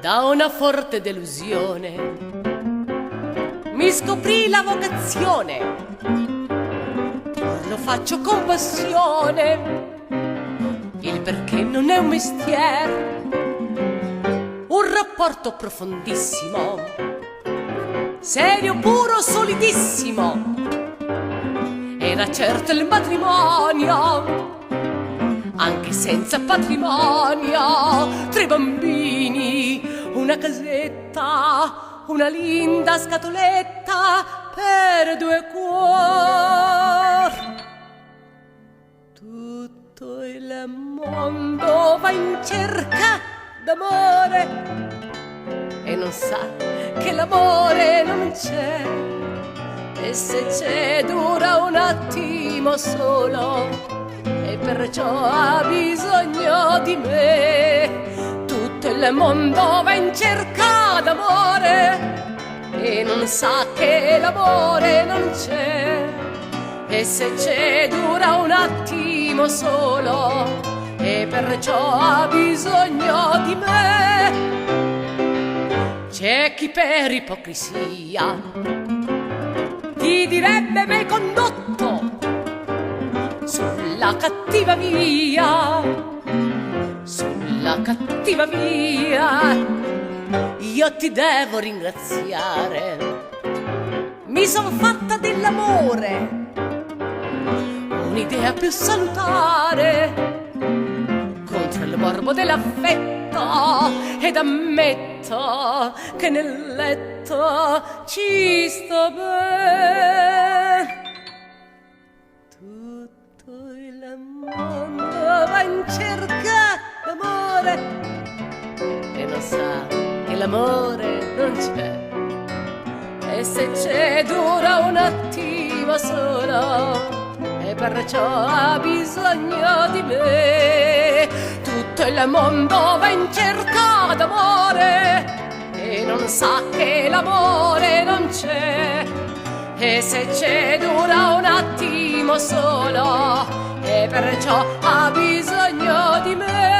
Da una forte delusione mi scoprì la vocazione, lo faccio con passione, il perché non è un mestiere, un rapporto profondissimo, serio, puro, solidissimo. Era certo il matrimonio, anche senza patrimonio. 3 bambini, una casetta, una linda scatoletta per 2 cuori. Tutto il mondo va in cerca d'amore e non sa che l'amore non c'è, e se c'è dura un attimo solo, e perciò ha bisogno di me. Tutto il mondo va in cerca d'amore e non sa che l'amore non c'è, e se c'è dura un attimo solo, e perciò ha bisogno di me. C'è chi per ipocrisia ti direbbe m'hai condotto sulla cattiva via, sulla cattiva via. Io ti devo ringraziare, mi son fatta dell'amore un'idea più salutare contro il morbo dell'affetto, ed ammetto che nel letto ci sto bene. Tutto il mondo va in cerca d'amore e non sa che l'amore non c'è, e se c'è dura un attimo solo, e perciò ha bisogno di me. Tutto il mondo va in cerca d'amore e non sa che l'amore non c'è, e se c'è dura un attimo solo, e perciò ha bisogno di me.